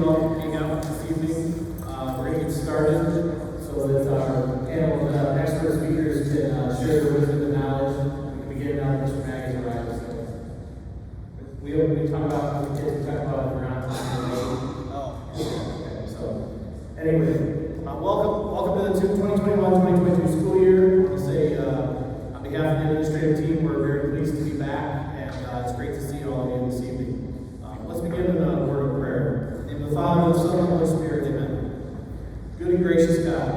all for being out this evening. We're going to get started so that our panel of expert speakers can share their wisdom and knowledge. We can begin now with Mr. Maggie's arrival. We talk about the kids, we talk about if we're on time. Okay, so anyway, welcome to the 2021-2022 school year. I want to say on behalf of the administrative team, we're very pleased to be back, and it's great to see all of you this evening. Let's begin with a word of prayer. In the name of the Father, the Son, and the Holy Spirit, amen. Good and gracious God,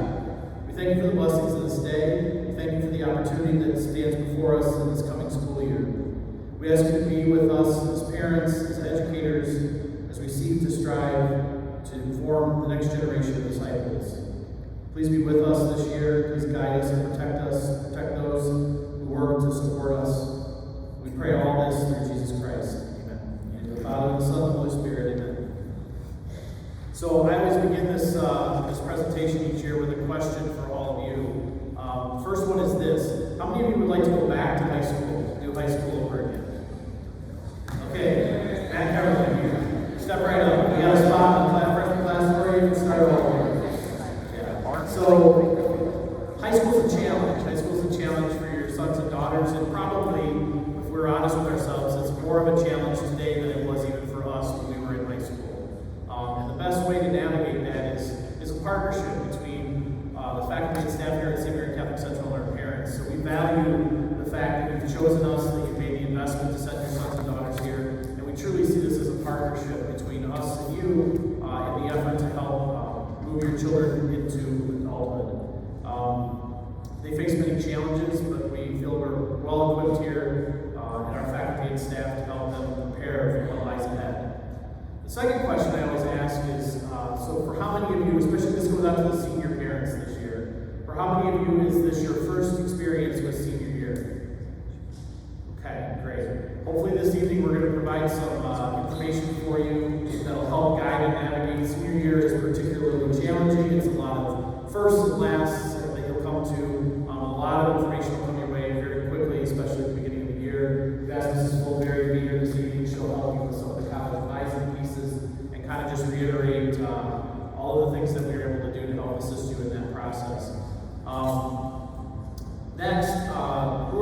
we thank you for the blessings of this day. We thank you for the opportunity that stands before us in this coming school year. We ask you to be with us as parents, as educators, as we seek to strive to form the next generation of disciples. Please be with us this year. Please guide us and protect us, protect those who work to support us. We pray all this through Jesus Christ. Amen. In the Father, and the Son, and the Holy Spirit. Amen. So I always begin this presentation each year with a question for all of you. First one is this: how many of you would like to go back to high school, do high school over again? Okay, Matt Caroline here. Step right up. We got a spot in the freshman class for you. You can start all over. Yeah. So, high school's a challenge. High school's a challenge for your sons and daughters, and probably, if we're honest with ourselves, it's more of a challenge today than it was even for us when we were in high school. And the best way to navigate that is a partnership between the faculty and staff here at St. Mary Catholic Central and our parents. So we value the fact that you've chosen us, that you've made the investment to send your sons and daughters here, and we truly see this as a partnership between us and you in the effort to help move your children into adulthood. They face many challenges, but we feel we're well equipped here in our faculty and staff to help them prepare for what lies ahead. The second question I always ask is, so for how many of you, especially this goes out to the senior parents this year, for how many of you is this your first experience with senior year? Okay, great. Hopefully this evening we're going to provide some information for you that'll help guide and navigate. Senior year is particularly challenging. It's a lot of firsts and lasts that you'll come to. A lot of information will come your way very quickly, especially at the beginning of the year. We've asked Mrs. Fulberry to be here this evening. She'll help you with some of the college advising pieces and kind of just reiterate all of the things that we were able to do to help assist you in that process. Next, who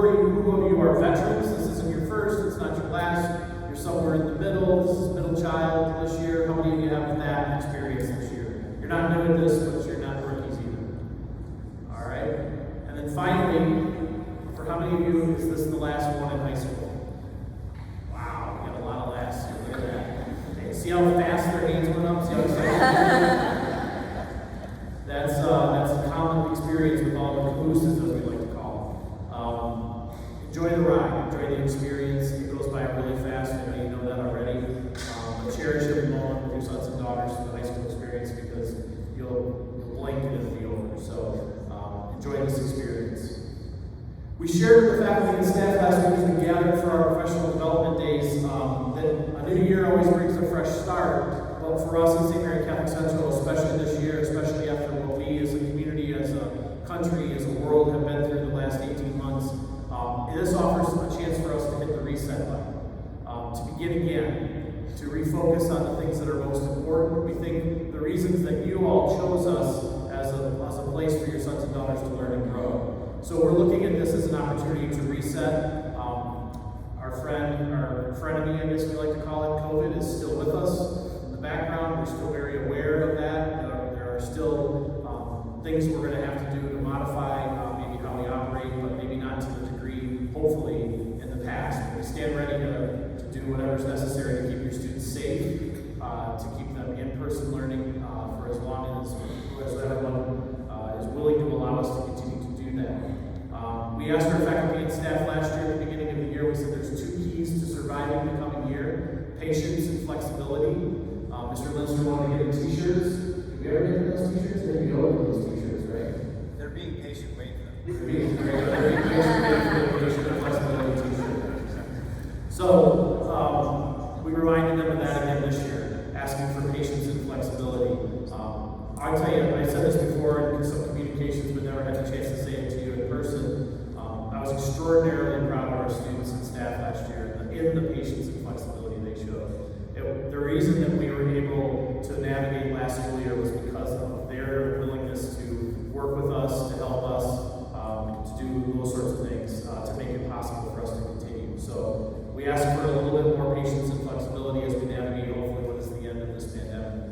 of you are veterans? This isn't your first, it's not your last. You're somewhere in the middle. This is middle child this year. How many of you have that experience this year? You're not new at this, but you're not rookies either. All right. And then finally, for how many of you is this the last one in high school? Wow, we got a lot of lasts here. Look at that. Okay, see how fast their hands went up? See how excited? That's a common experience with all the cabooses, as we like to call. Enjoy the ride, enjoy the experience. It goes by really fast. I know you know that already. But cherish every moment with your sons and daughters through the high school experience, because you'll blink and it'll be over. So enjoy this experience. We shared with the faculty and staff last week as we gathered for our professional development days that a new year always brings a fresh start. But for us at St. Mary Catholic Central, especially this year, especially after what we as a community, as a country, as a world have been through the last 18 months, this offers a chance for us to hit the reset button, to begin again, to refocus on the things that are most important. We think the reasons that you all chose us as a place for your sons and daughters to learn and grow. So we're looking at this as an opportunity to reset. Our frenemy, I guess we like to call it, COVID, is still with us in the background. We're still very aware of that. There are still things we're going to have to do to modify maybe how we operate, but maybe not to the degree, hopefully, in the past. But we stand ready to do whatever's necessary to keep your students safe, to keep them in-person learning for as long as everyone is willing to allow us to continue to do that. We asked our faculty and staff last year at the beginning of the year, we said there's 2 keys to surviving the coming year: patience and flexibility. Mr. Lindstrom wanted to get t-shirts. Did we ever get those t-shirts? Maybe we opened those t-shirts, right? They're being patient, wait for them. They're being patient, wait for the patient and flexibility t-shirt. So we reminded them of that again this year, asking for patience and flexibility. I'll tell you, I said this before in some communications, but never had the chance to say it to you in person. I was extraordinarily proud of our students and staff last year in the patience and flexibility they showed. The reason that we were able to navigate work with us, to help us, to do those sorts of things, to make it possible for us to continue. So we ask for a little bit more patience and flexibility as we navigate, hopefully, what is the end of this pandemic.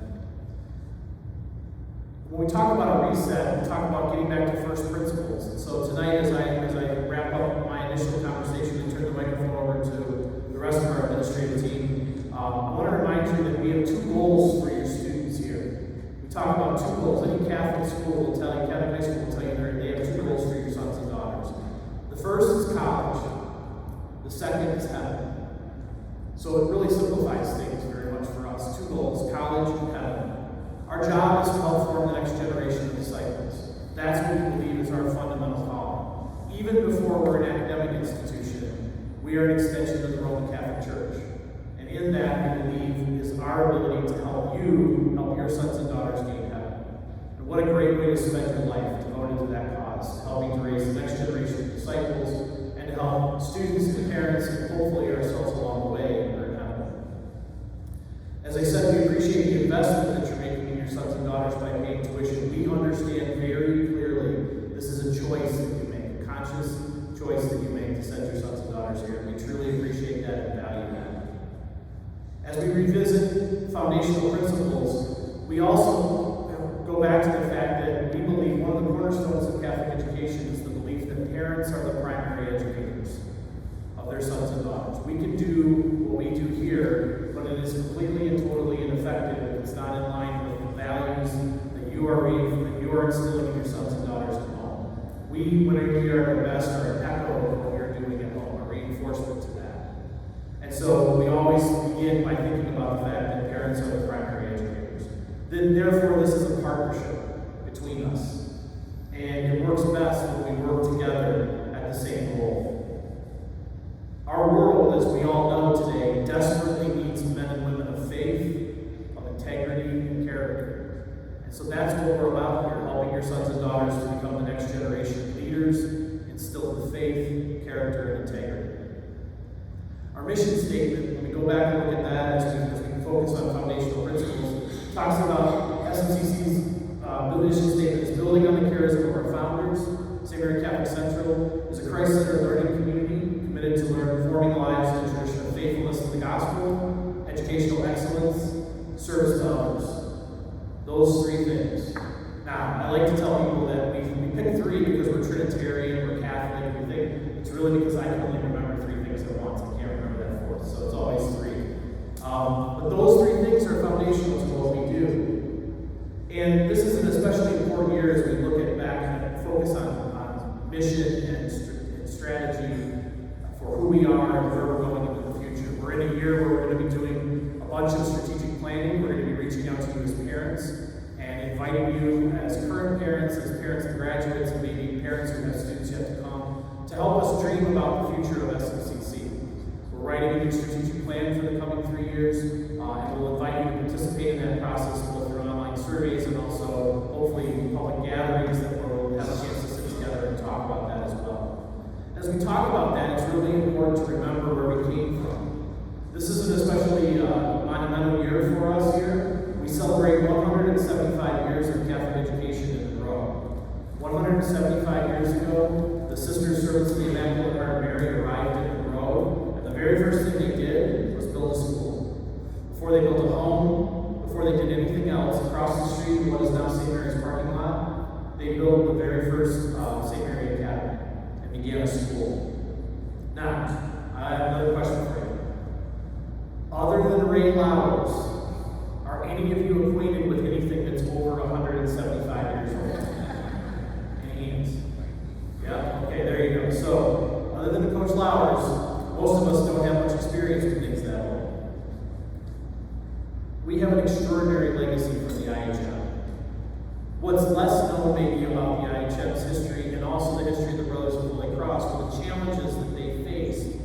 When we talk about a reset, we talk about getting back to first principles. And so tonight, as I wrap up my initial conversation and turn the microphone over to the rest of our administrative team, I want to remind you that we have two goals for your students here. We talk about two goals. Any Catholic school will tell you, Catholic high school will tell you they have two goals for your sons and daughters. The first is college. The second is heaven. So it really simplifies things very much for us. Two goals, college and heaven. Our job is to help form the next generation of disciples. That's what we believe is our fundamental calling. Even before we're an academic institution, we are an extension of the Roman Catholic Church. And in that, we believe, is our ability to help your sons and daughters gain heaven. And what a great way to spend your life devoted to that cause, helping to raise the next generation of disciples, and to help students and parents, and hopefully ourselves along the way, earn heaven. As I said, we appreciate the investment that you're making in your sons and daughters by paying tuition. We understand very clearly this is a choice that you make, a conscious choice that you make to send your sons and daughters here. We truly appreciate that and value that. As we revisit foundational principles, we also go back to the fact that we believe one of the cornerstones of Catholic education is the belief that parents are the primary educators of their sons and daughters. We can do what we do here, but it is completely and totally ineffective if it's not in line with the values that you are instilling in your sons and daughters at home. We, when we are at our best, are an echo of what we are doing at home, a reinforcement to that. And so we always begin by thinking about the fact that parents are the primary educators. Then, therefore, this is a partnership between us. And it works best when we work together at the same goal. Our world, as we all know today, desperately needs men and women of faith, of integrity, and character. And so that's what we're about here, helping your sons and daughters to become the next generation of leaders, instilled with faith, character, and integrity. Our mission statement, when we go back and look at that as we focus on foundational principles, talks about SMCC's mission statement is building on the charism of our founders. St. Mary Catholic Central is a Christ-centered learning community committed to forming lives in a tradition of faithfulness to the gospel, educational excellence, service to others. Those three things. Now, I like to tell people that we pick three because we're Trinitarian, we're Catholic, we think it's really because I can only remember three things at once. I can't remember that fourth, so it's always three. But those three things are foundational to what we do. And this is an especially important year as we look at back and focus on mission and strategy for who we are and where we're going into the future. We're in a year where we're going to be doing a bunch of strategic planning. We're going to be reaching out to you as parents and inviting you as current parents, as parents and graduates, and maybe parents who have students yet to come, to help us dream about the future of SMCC. We're writing a new strategic plan for the coming 3 years, and we'll invite you to participate in that process both through online surveys and also hopefully public gatherings that we'll have a chance to sit together and talk about that as well. As we talk about that, it's really important to remember where we came from. This is an especially monumental year for us here. We celebrate 175 years of Catholic education in Monroe. 175 years ago, the Sister Servants of the Immaculate Heart of Mary arrived in Monroe, and the very first thing they did was build a school. Before they built a home, before they did anything else, across the street in what is now St. Mary's parking lot, they built the very first St. Mary Academy and began a school. Now, I have another question for you. Other than Ray Lowers, are any of you acquainted with anything that's over 175 years old? Any hands? Yeah? Okay, there you go. So, other than Coach Lowers, most of us don't have much experience with things that old. We have an extraordinary legacy from the IHM. What's less known maybe about the IHM's history and also the history of the Brothers of the Holy Cross were the challenges that they faced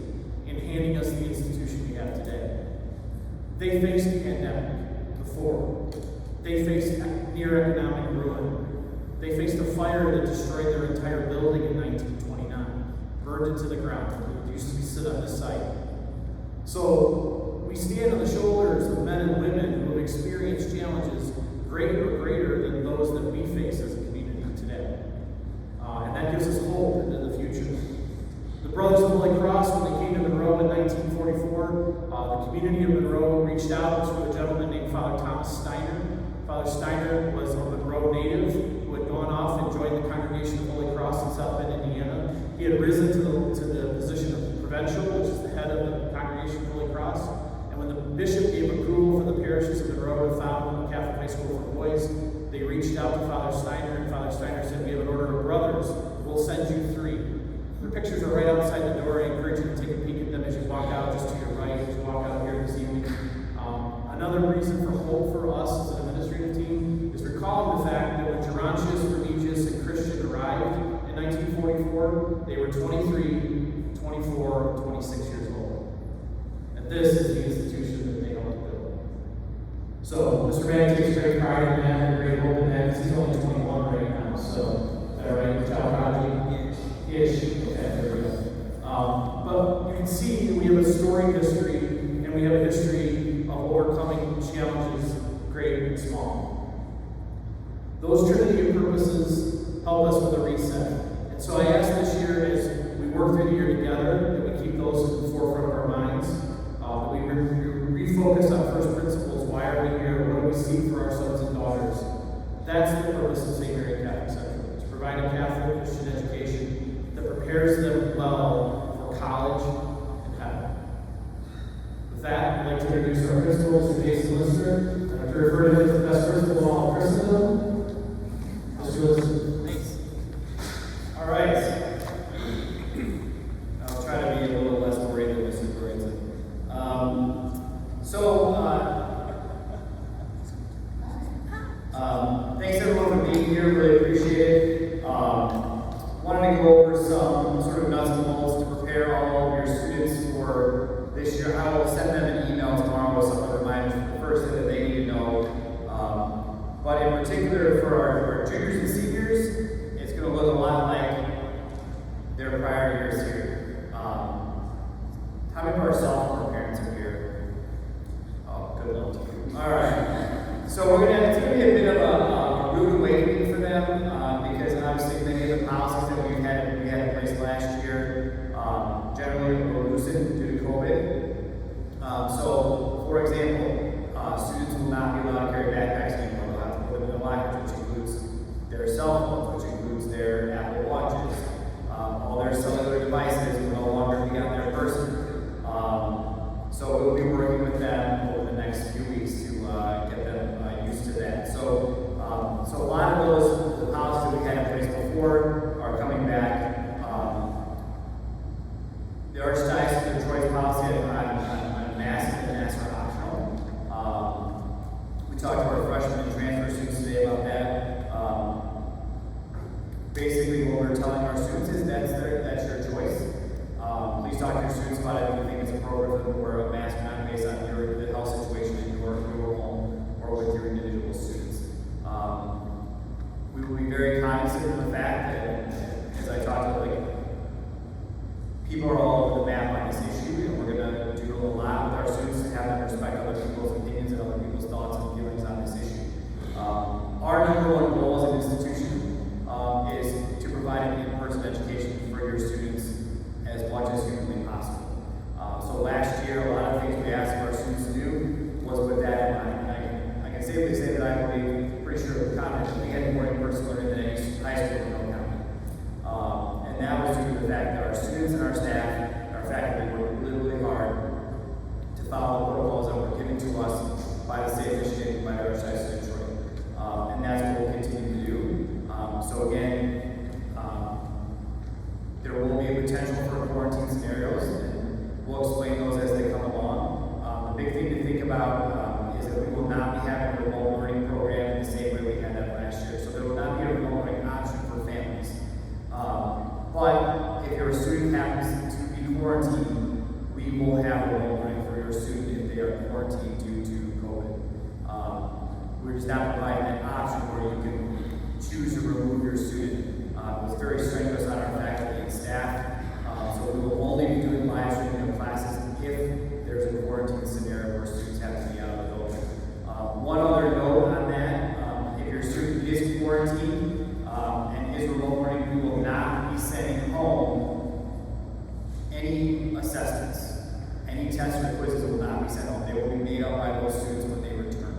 in handing us the institution we have today. They faced the pandemic before. They faced near economic ruin. They faced a fire that destroyed their entire building in 1929, burned it to the ground. It used to be sit on this site. So we stand on the shoulders of men and women who have experienced challenges greater than those that we face as a community today. Thomas Steiner. Father Steiner was a Monroe native who had gone off and joined the Congregation of Holy Cross in South Bend, Indiana. He had risen to the position of provincial, which is the head of the Congregation of Holy Cross. And when the bishop gave approval for the parishes of Monroe to found a Catholic high school for boys, they reached out to Father Steiner, and Father Steiner said, "We have an order of brothers. We'll send you 3. The pictures are right outside the door. I encourage you to take a peek at them as you walk out, just to your right, as you walk out here this evening. Another reason for hope for us as an administrative team is recalling the fact that when Gerontius, Remigius, and Christian arrived in 1944, they were 23, 24, 26 years old. And this is the institution that they helped build. So, Mr. Mann takes great pride in that and great hope in that, because he's only 21 right now. So, is that right? Child prodigy? Ish. Okay, there we go. But you can see that we have a storied history, and we have a history of overcoming challenges, great and small. Those Trinity of purposes help us with a reset. And so I ask this year, as we work through the year together, that we keep those at the forefront of our minds, that we refocus on first principles. Why are we here? What do we seek for our sons and daughters? That's the purpose of St. Mary Catholic Center, to provide a Catholic Christian education that prepares them well for college and heaven. With that, I'd like to introduce our principal, Mr. Jason Lister. I'd like to refer to him as the best principal in all of Christendom. Mr. Lister. Thanks. All right. I'll try to be a little less worried than Mr. Brayton. Thanks everyone for being here. Really appreciate it. Wanted to go over some sort of nuts and bolts to prepare all of your students for this year. I will send them an email tomorrow with some of the reminders for the first thing that they need to know. But in particular for our juniors and seniors, it's going to look a lot like their prior years here. How many of our sophomore parents are here? Oh, good luck to you. All right. So it's going to be a bit of a rude awakening for them because obviously many of the policies that we had in place last year generally were loosened due to COVID. So, for example, students will not be allowed to carry backpacks anymore. They'll have to put them in a locker, which includes their cell phones, which includes their Apple Watches. All their cellular devices will no longer be on their person. So we'll be working with them over the next few weeks to get them used to that. So a lot of the policies that we had in place before are coming back. The Archdiocese of Detroit's policy on masks and masks are optional. We talked to our freshmen and transfer students today about that. Basically, what we're telling our students is that's your choice. Please talk to your students about it if you think it's appropriate for them to wear a mask or not based on the health situation in your home or with your individual students. We will be very cognizant of the fact that, as I talked about, people are all over the map on this issue, and we're going to do a lot with our students to have them respect other people's opinions and other people's thoughts and feelings on this issue. Our number one goal as an institution is to provide an in-person education for your students as much as humanly possible. So last year, a lot of things we asked our students to do was with that in mind. I can safely say that I believe, pretty sure with confidence, we had more in-person learning than any high school in Monroe County. And that was due to the fact that our students and our staff and our faculty worked really hard to follow the protocols that were given to us by the state of Michigan and by the Archdiocese of Detroit. And that's what we'll continue to do. So again, there will be a potential for quarantine scenarios, and we'll explain those as they come along. The big thing to think about is that we will not be having a remote learning program in the same way we had that last year. So there will not be a remote learning option for families. But if your student happens to be quarantined, we will have a remote learning for your student if they are quarantined due to COVID. We're just not providing that option where you can choose to remove your student. It was very strenuous on our faculty and staff, so we will only be doing live streaming of classes if there's a quarantine scenario where students have to be out of the building. One other note on that, if your student is quarantined and is remote learning, we will not be sending home any assessments. Any tests or quizzes will not be sent home. They will be made up by those students when they return.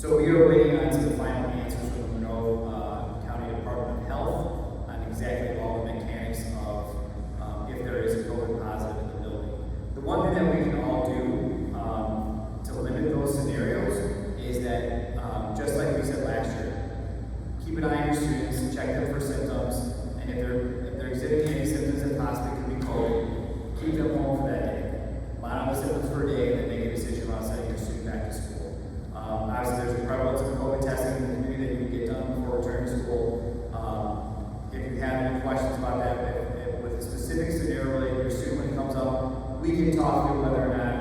So we are waiting on some final answers from the Monroe County Department of Health on exactly all the mechanics of if there is a COVID positive in the building. The one thing that we can all do to limit those scenarios is that, just like we said last year, keep an eye on your students, check them for symptoms, and if they're exhibiting any symptoms that possibly could be COVID, keep them home for that day. Monitor the symptoms for a day, and then make a decision about sending your student back to school. Obviously, there's a prevalence of COVID testing in the community that you can get done before returning to school. If you have any questions about that, with a specific scenario related to your student when it comes up, we can talk through whether or not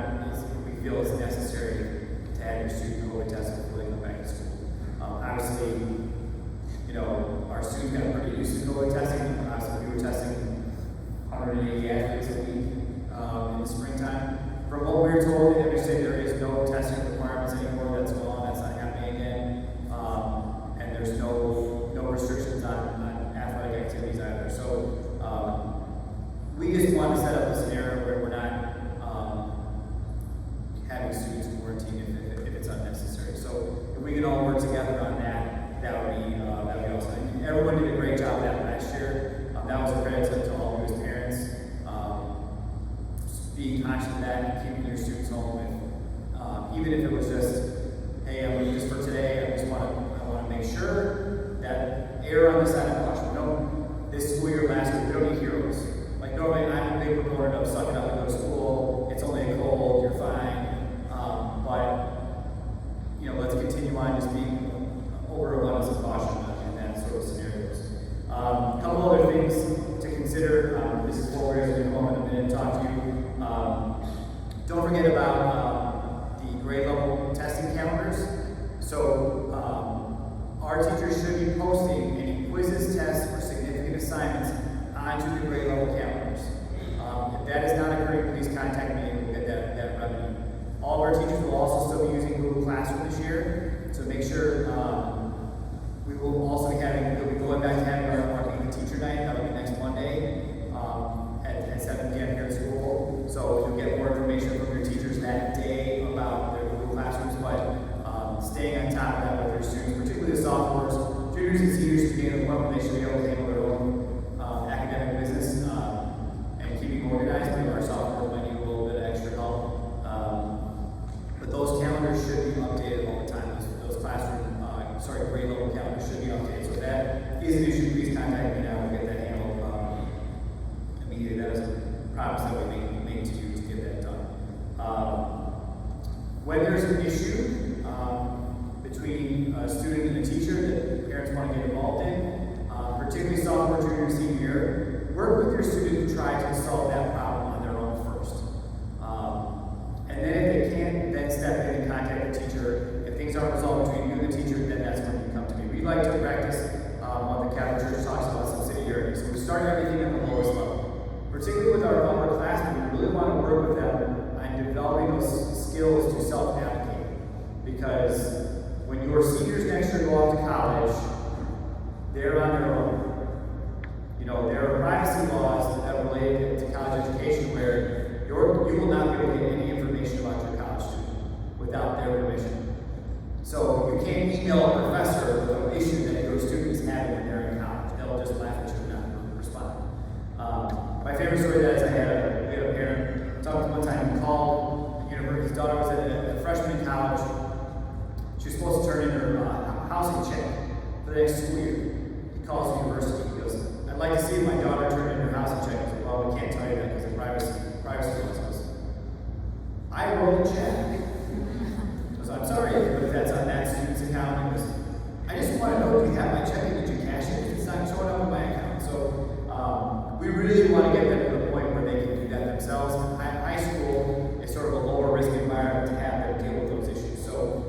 we feel it's necessary to have your student COVID tested before they come back to school. Obviously, our students got pretty used to COVID testing. Obviously, we were testing 180 athletes a week in the springtime. From what we were told, they say there is no testing requirements anymore. That's gone. That's not happening again. And there's no restrictions on athletic activities either. So we just want to set up a scenario where we're not having students quarantined if it's unnecessary. So if we can all work together on that, that would be awesome. And everyone did a great job of that last year. That was a credit to all of you as parents. Being conscious of that and keeping your students home, and even if it was just, hey, I'm just for today, I want to make sure that err on the side of caution. No, this school year last week, we don't need heroes. Like normally, I'm a big proponent of sucking up and go to school. It's only a cold, you're fine. But let's continue on just being overabundance of caution in that sort of scenarios. A couple other things to consider. This is what we're going to come up in a minute and talk to you. Don't forget about the grade level testing calendars. So our teachers should be posting any quizzes, tests, or significant assignments onto the grade level calendars. If that is not occurring, please contact me and we'll get that revenue. All of our teachers will also still be using Google Classroom this year, so make sure we will also be going back to having our Meet the Teacher night. That will be next Monday at 7 p.m. here at school. So you'll get more information from your teachers that day about their Google Classrooms, but staying on top of that with your students, particularly the sophomores, juniors and seniors, beginning of month, they should be able to handle their own academic business and keeping organized. Maybe our sophomores might need a little bit of extra help. But those calendars should be updated all the time. Those grade level calendars should be updated. So if that is an issue, please contact me now. We'll get that handled immediately. That is a promise that we made to you to get that done. When there's an issue between a student and a teacher that parents want to get involved in, particularly sophomore, junior, and senior year, work with your student to try to solve that problem on their own first. And then if they can't, then step in and contact the teacher. If things aren't resolved between you and the teacher, then that's when you come to me. We like to practice what the Catholic Church talks about, subsidiarity. So we start everything at the lowest level. Particularly with our upperclassmen, we really want to work with them on developing those skills to self-advocate. Because when your seniors next year go off to college, they're on their own. There are privacy laws that relate to college education where you will not be able to get any information about your college student without their permission. So you can't email a professor with an issue that your student is having when they're in college. They'll just laugh at you and not respond. My favorite story that is we had a parent talk to one time. He called his daughter was at a freshman in college. She was supposed to turn in her housing check for the next school year. He calls the university. He goes, "I'd like to see my daughter turn in her housing check." I said, "Well, we can't tell you that because of privacy laws." I wrote a check. I'm sorry, but if that's on that student's account, I just want to know if you have my check and did you cash it? It's not showing up on my account. So we really want to get them to the point where they can do that themselves. High school is sort of a lower risk environment to have them deal with those issues. So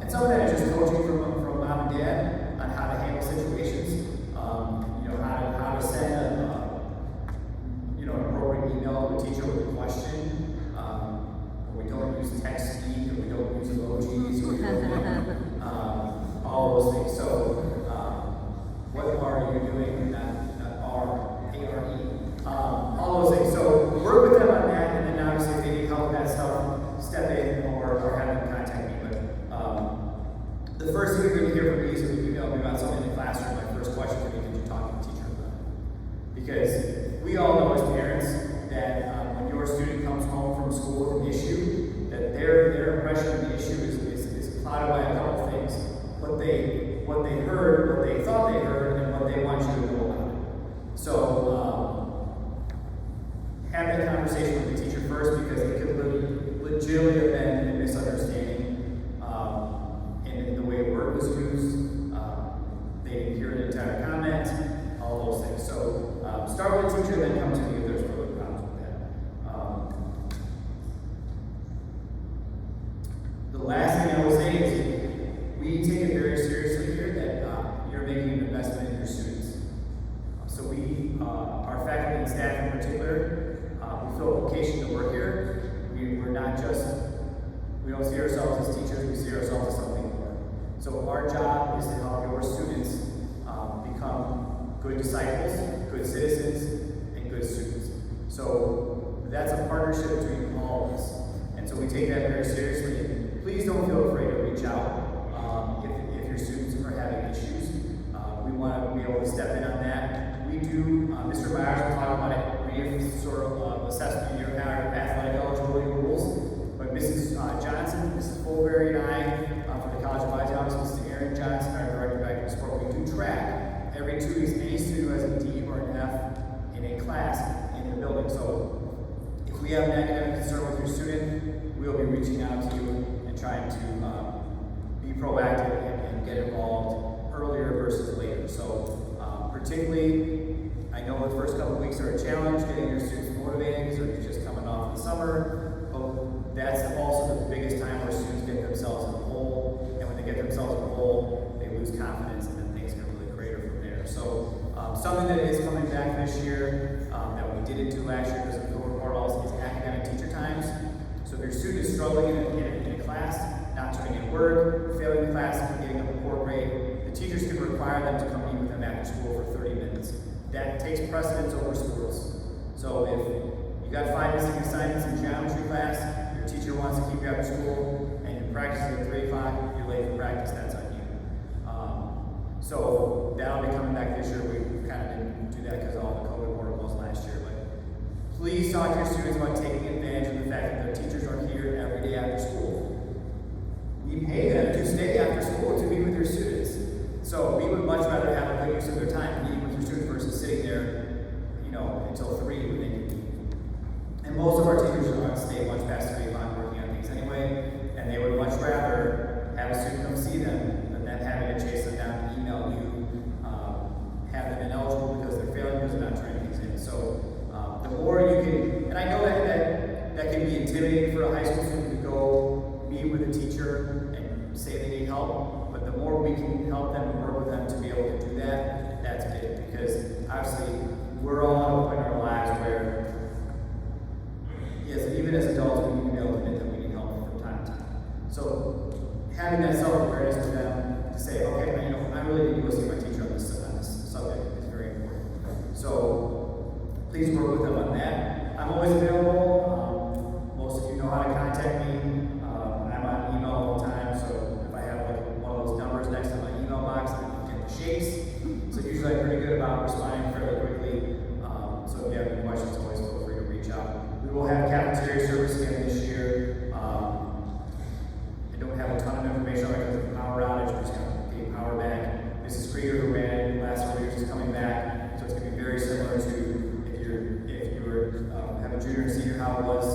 and some of that is just coaching from mom and dad on how to handle situations. How to send an appropriate email to a teacher with a question. We don't use text speak, or we don't use emojis, or we don't all those things. So, what are you doing? Not R-A-R-E. All those things. So, work with them on that, and then obviously if they need help with that stuff, step in or have them contact me. But clouded by a couple things. What they heard, what they thought they heard, and what they want you to know about it. So have that conversation with the teacher first, because it could legitimately have been a misunderstanding in the way word was used. They didn't hear an entire comment, all those things. So start with the teacher, then come to me if there's further problems with that. The last thing I will say is we take it very seriously here that you're making an investment in your students. So we, our faculty and staff in particular, we feel a vocation to work here. We're not just, we don't see ourselves as teachers, we see ourselves as something more. So our job is to help your students become good disciples, good citizens, and good students. So that's a partnership between all of us. And so we take that very seriously. Please don't feel afraid to reach out if your students are having issues. We want to be able to step in on that. We do, Mr. Myers will talk about it, we have sort of assessment of your athletic eligibility rules. But Mrs. Johnson, Mrs. Fulberry, and I, for the College of Vice Office, Mr. Aaron Johnson, our Director of Academic Sport, we do track every 2 weeks any student who has a D or an F in a class in the building. So if we have an academic concern with your student, we'll be reaching out to you and trying to be proactive and get involved earlier versus later. So particularly, I know the first couple of weeks are a challenge getting your students motivated because they're just coming off the summer, but that's also the biggest time where students get themselves in a hole, and when they get themselves in a hole, they lose confidence, and then things get really crater from there. So something that is coming back this year that we didn't do last year because of the report also is academic teacher times. So if your student is struggling in a class, not turning in work, failing the class, and getting a poor grade, the teachers can require them to come meet with them after school for 30 minutes. That takes precedence over sports. So if you got 5 missing assignments in geometry class, your teacher wants to keep you after school, and you're practicing at 3 o'clock, you're late for practice, that's on you. So that'll be coming back this year. We kind of didn't do that because of all the COVID protocols last year. But please talk to your students about taking advantage of the fact that their teachers are here every day after school. We pay them to stay after school to meet with your students. So we would much rather have a good use of their time meeting with your students versus sitting there, until 3 when they can meet. And most of our teachers are stay much past 3 o'clock working on things anyway, and they would much rather have a student come see them than them having to chase them down and email you, have them ineligible because they're failing because they're not turning things in. So the more you can, and I know that can be intimidating for a high school student to go meet with a teacher and say they need help, but the more we can help them and work with them to be able to do that, that's big, because obviously we're all at a point in our lives where, yes, even as adults, we need to be able to admit that we need help from time to time. So having that self-awareness with them to say, okay, I really need to go see my teacher on this subject is very important. So please work with them on that. I'm always available. Most of you know how to contact me. I'm on email all the time, so if I have one of those numbers next to my email box, I can get the shakes. So usually I'm pretty good about responding fairly quickly. So if you have any questions, always feel free to reach out. We will have cafeteria service again this year. I don't have a ton of information on it because of the power outage. We're just going to get power back. Mrs. Krieger, who ran it last 4 years, is coming back. So it's going to be very similar to if you have a junior and senior, how it was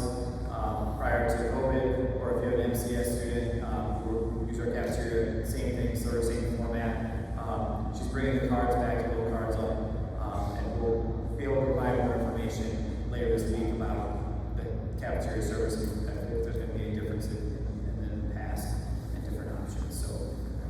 prior to COVID, or if you have an MCS student who use our cafeteria, same thing, sort of same format. She's bringing the cards back, the little cards up, and we'll be able to provide more information later this week about the cafeteria services, if there's going to be any difference in the past and different options. So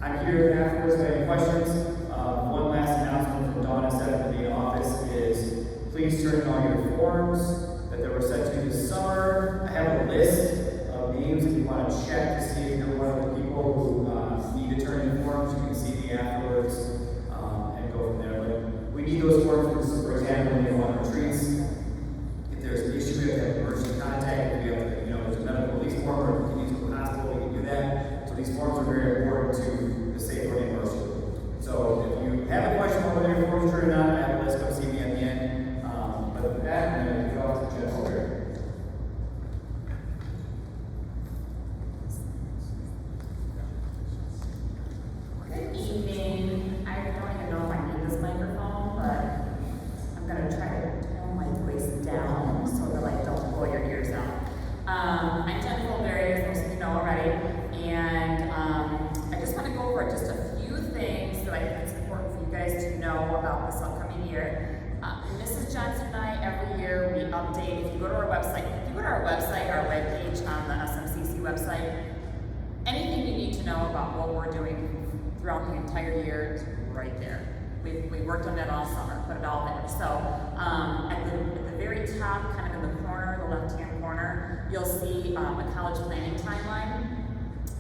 I'm here afterwards if you have any questions. One last announcement from Dawn and Steph in the main office is please turn in all your forms that were sent to you this summer. I have a list of names if you want to check to see if you're one of the people who need to turn in forms. You can see me afterwards and go from there. But we need those forms, for example, when you go on retreats. If there's an issue, we have to have emergency contact. If we have to, there's a medical release form or we can use to a hospital, we can do that. So these forms are very important to the safe learning immersion. So if you have a question on whether your forms are turned on, I have a list, come see me at the end. But with that, I'm going to go update. If you go to our website, our webpage on the SMCC website, anything you need to know about what we're doing throughout the entire year is right there. We worked on that all summer, put it all there. So at the very top, kind of in the corner, the left-hand corner, you'll see a college planning timeline.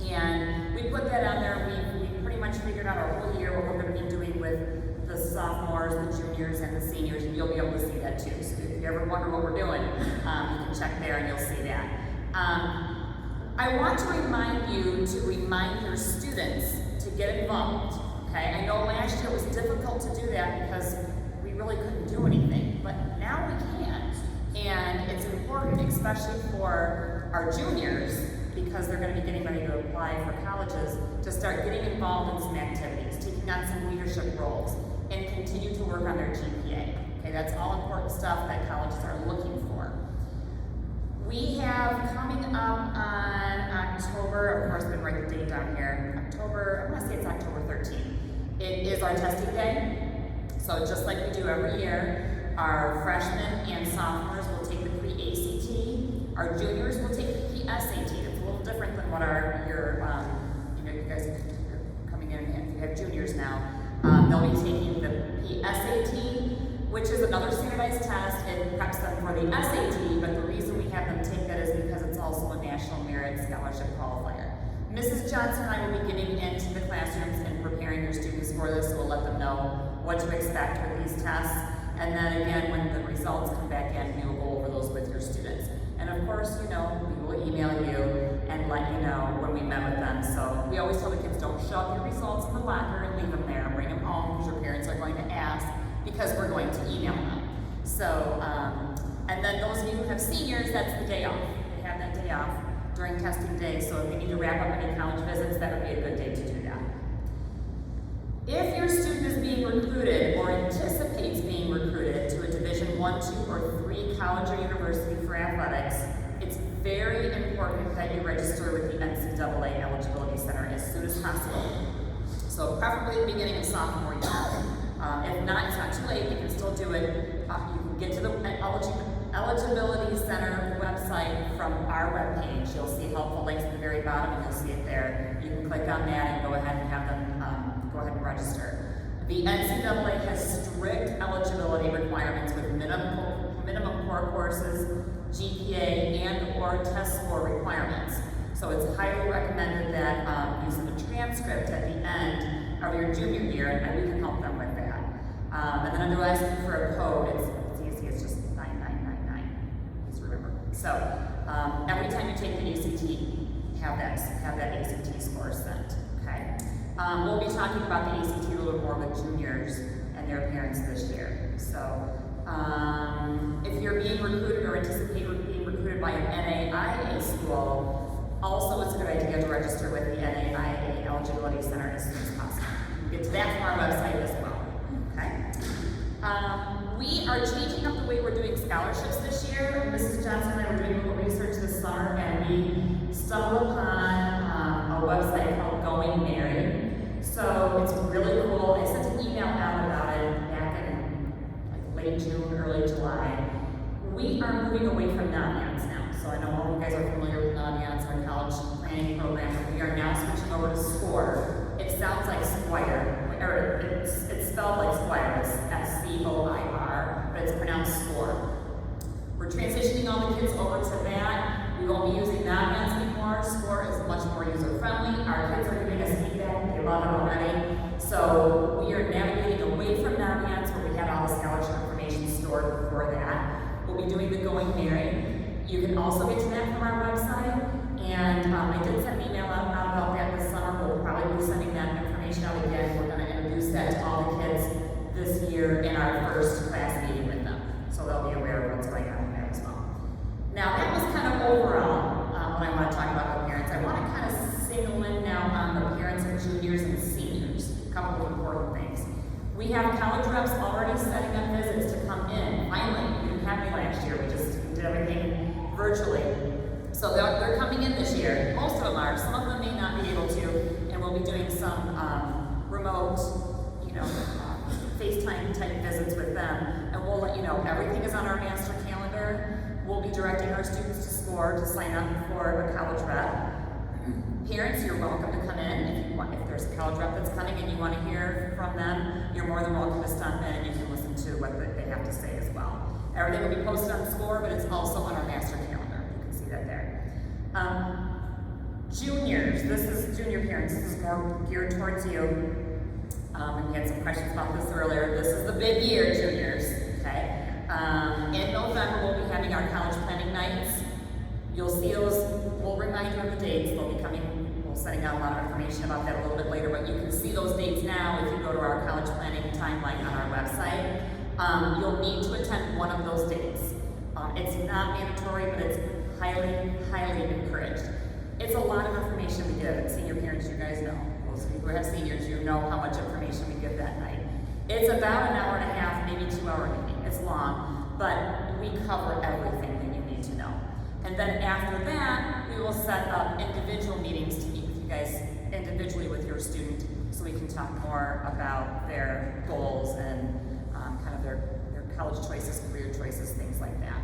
And we put that on there. We pretty much figured out our whole year what we're going to be doing with the sophomores, the juniors, and the seniors, and you'll be able to see that too. So if you ever wonder what we're doing, you can check there and you'll see that. I want to remind you to remind your students to get involved. Okay, I know last year it was difficult to do that because we really couldn't do anything, but now we can. And it's important, especially for our juniors, because they're going to be getting ready to apply for colleges, to start getting involved in some activities, taking on some leadership roles, and continue to work on their GPA. Okay, that's all important stuff that colleges are looking for. We have coming up on October, of course, I'm going to write the date down here, October, I'm going to say it's October 13th. It is our testing day. So just like we do every year, our freshmen and sophomores will take the pre-ACT, our juniors will take the pre-SAT. It's a little different than what you guys are coming in and you have juniors now. They'll be taking the pre-SAT, which is another standardized test. It preps them for the SAT, but the reason we have them take that is because it's also a National Merit Scholarship qualifier. Mrs. Johnson and I will be getting into the classrooms and preparing your students for this, so we'll let them know what to expect with these tests. And then again, when the results come back in, we will go over those with your students. And of course, we will email you and let you know when we met with them. So we always tell the kids, don't shove your results in the locker and leave them there. Bring them home because your parents are going to ask, because we're going to email them. So, and then those of you who have seniors, that's the day off. They have that day off during testing day. So if you need to wrap up any college visits, that would be a good day to do that. If your student is being recruited or anticipates being recruited to a Division I, II, or III college or university for athletics, it's very important that you register with the Ncaa Eligibility Center as soon as possible. So preferably at the beginning of sophomore year. If not, it's not too late, you can still do it. You can get to the Eligibility Center website from our webpage. You'll see helpful links at the very bottom and you'll see it there. You can click on that and go ahead and have them go ahead and register. The Ncaa has strict eligibility requirements with minimum core courses, GPA, and or test score requirements. So it's highly recommended that using the transcript at the end of your junior year, and we can help them with that. And then they're asking for a code. It's easy. It's just 9999. Just remember. So every time you take the ACT, have that ACT score sent. Okay. We'll be talking about the ACT a little more with juniors and their parents this year. So if you're being recruited or anticipate being recruited by an NAIA school, also it's a good idea to register with the NAIA Eligibility Center as soon as possible. You can get to that from our website as well. Okay. We are changing up the way we're doing scholarships this year. Mrs. Johnson and I were doing a little research this summer, and we stumbled upon a website called Going Merry. So it's really cool. I sent an email out about it back in late June, early July. We are moving away from Ncaa now. So I know all of you guys are familiar with Ncaa, our college planning program. We are now switching over to SCORE. It sounds like Squire, or it's spelled like Squire. It's SCOIR, but it's pronounced SCORE. We're transitioning all the kids over to that. We won't be using Ncaa anymore. SCORE is much more user-friendly. Our kids are giving us feedback. They love it already. So we are navigating away from Ncaa, where we had all the scholarship information stored before that. We'll be doing the Going Merry. You can also get to that from our website. And I did send an email out about that this summer. We'll probably be sending that information out again. We're going to introduce that to all the kids this year in our first class meeting with them. So they'll be aware of what's going on there as well. Now that was kind of overall what I want to talk about with parents. I want to kind of single in now on the parents of juniors and seniors. A couple of important things. We have college reps already setting up visits to come in. Finally, we didn't have any last year. We just did everything virtually. So they're coming in this year. Most of them are. Some of them may not be able to, and we'll be doing some remote, FaceTime type visits with them. And we'll let you know. Everything is on our master calendar. your students to SCORE to sign up for a college rep. Parents, you're welcome to come in. If there's a college rep that's coming and you want to hear from them, you're more than welcome to stop in and you can listen to what they have to say as well. Everything will be posted on SCORE, but it's also on our master calendar. You can see that there. Juniors, this is junior parents. This is more geared towards you. And we had some questions about this earlier. This is the big year, juniors. Okay. In November, we'll be having our college planning nights. You'll see those. We'll remind you of the dates. They'll be coming. We'll sending out a lot of information about that a little bit later. But you can see those dates now if you go to our college planning timeline on our website. You'll need to attend one of those dates. It's not mandatory, but it's highly, highly encouraged. It's a lot of information we give. Senior parents, you guys know. Those of you who have seniors, you know how much information we give that night. It's about an hour and a half, maybe 2 hour meeting. It's long, but we cover everything that you need to know. And then after that, we will set up individual meetings to meet with you guys individually with your student so we can talk more about their goals and kind of their college choices, career choices, things like that.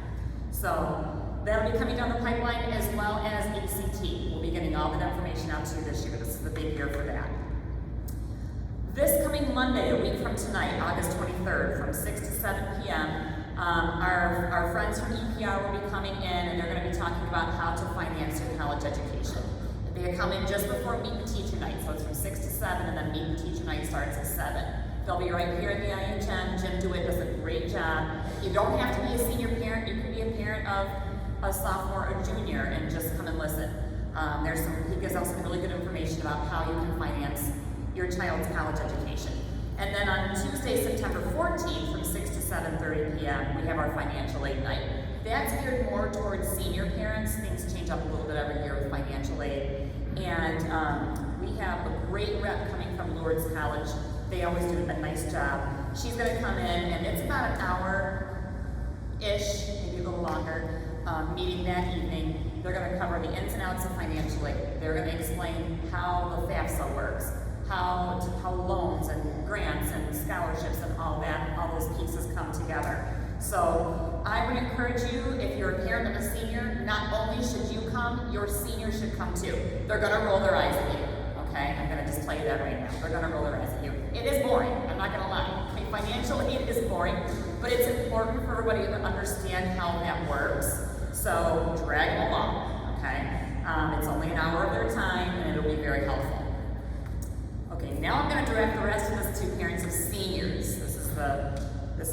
So that'll be coming down the pipeline as well as ACT. We'll be getting all that information out to you this year. This is the big year for that. This coming Monday, a week from tonight, August 23rd, from 6 to 7 p.m., our friends from Ncaa will be coming in and they're going to be talking about how to finance your college education. They come in just before Meet the Teacher Night, so it's from 6 to 7, and then Meet the Teacher Night starts at 7. They'll be right here at the IHM. Jim DeWitt does a great job. You don't have to be a senior parent. You can be a parent of a sophomore or junior and just come and listen. He gives out some really good information about how you can finance your child's college education. And then on Tuesday, September 14th, from 6 to 7:30 p.m., we have our financial aid night. That's geared more towards senior parents. Things change up a little bit every year with financial aid. And we have a great rep coming from Lourdes College. They always do a nice job. She's going to come in, and it's about an hour-ish, maybe a little longer, meeting that evening. They're going to cover the ins and outs of financial aid. They're going to explain how the FAFSA works, how loans and grants and scholarships and all those pieces come together. So I would encourage you, if you're a parent of a senior, not only should you come, your senior should come too. They're going to roll their eyes at you, okay? I'm going to just tell you that right now. They're going to roll their eyes at you. It is boring, I'm not going to lie. Okay, financial aid is boring, but it's important for everybody to understand how that works. So drag them along, okay? It's only an hour of their time, and it'll be very helpful. Okay, now I'm going to direct the rest of this to parents of seniors. This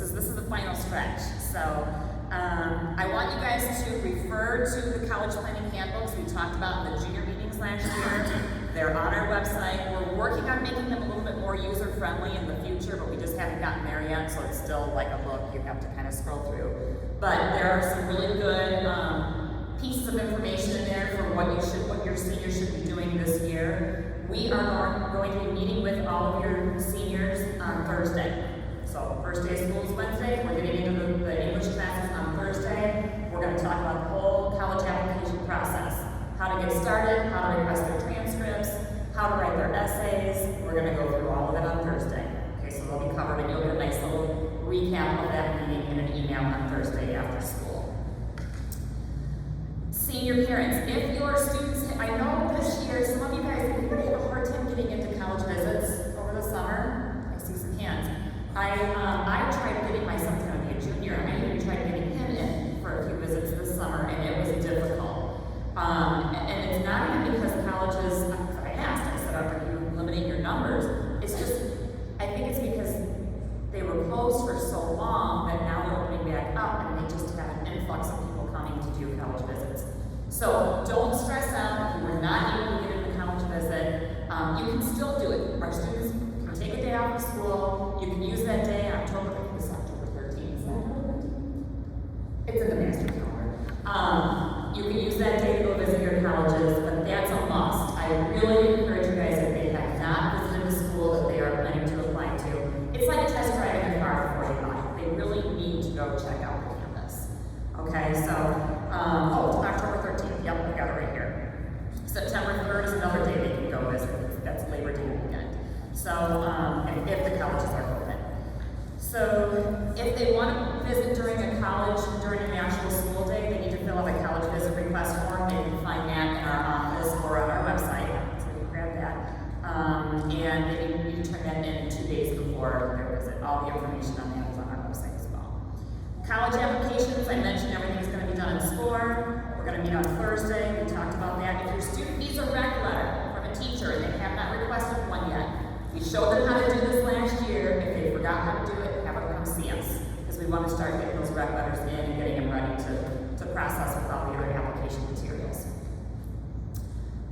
is the final stretch. So I want you guys to refer to the college planning handbooks we talked about in the junior meetings last year. They're on our website. We're working on making them a little bit more user-friendly in the future, but we just haven't gotten there yet, so it's still like a book you have to kind of scroll through. But there are some really good pieces of information in there for what your seniors should be doing this year. We are going to be meeting with all of your seniors on Thursday. So first day of school is Wednesday. We're getting into the English classes on Thursday. We're going to talk about the whole college application process. How to get started, how to request their transcripts, how to write their essays. We're going to go through all of it on Thursday. Okay, so they'll be covered and you'll get a nice little recap of that meeting in an email on Thursday after school. Senior parents, if your students, I know this year, some of you guys, anybody have a hard time getting into college visits over the summer? I see some hands. I tried getting my son to be a junior, and I even tried getting him in for a few visits this summer, and it was difficult. And it's not even because colleges, I asked, I said, are you limiting your numbers? It's just, I think it's because they were closed for so long that now they're opening back up, and they just have an influx of people coming to do college visits. So don't stress out if you were not able to get in a college visit. You can still do it. Our students can take a day off of school. You can use that day, October 13th. It's in the master calendar. You can use that day to go visit your colleges, but that's a must. I really encourage you guys, if they have not visited the school that they are planning to apply to, it's like test driving a car before you buy it. They really need to go check out the campus. Okay, so, October 13th. Yep, I got it right here. September 3rd is another day they can go visit. That's Labor Day weekend. So, if the colleges are open. So, request form. They can find that in our office or on our website, so you can grab that. And they need to turn that in 2 days before their visit. All the information on that is on our website as well. College applications, I mentioned everything's going to be done in SCORE. We're going to meet on Thursday. We talked about that. If your student needs a rec letter from a teacher and they have not requested one yet, we showed them how to do this last year. If they forgot how to do it, have them come see us, because we want to start getting those rec letters in and getting them ready to process with all the other application materials.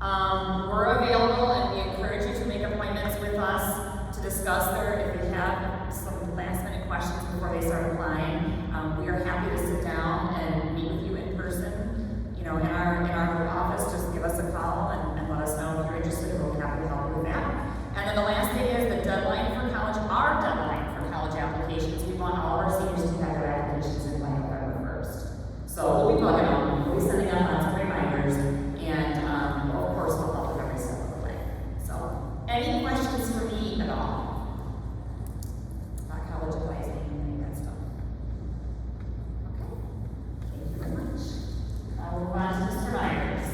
We're available, and we encourage you to make appointments with us to discuss if you have some last minute questions before they start applying. We are happy to sit down and meet with you in person. You know, in our office, just give us a call and let us know if you're interested. We'll be happy to help you with that. And then the last thing is the deadline for college. Our deadline for college applications. We want all of our seniors to have their applications in by November 1st. So we'll be bugging them. We'll be sending out lots of reminders, and of course we'll help with every step of the way. So, any questions for me at all about college advising and any of that stuff? Okay. Thank you very much. I'll move on to Mr. Myers.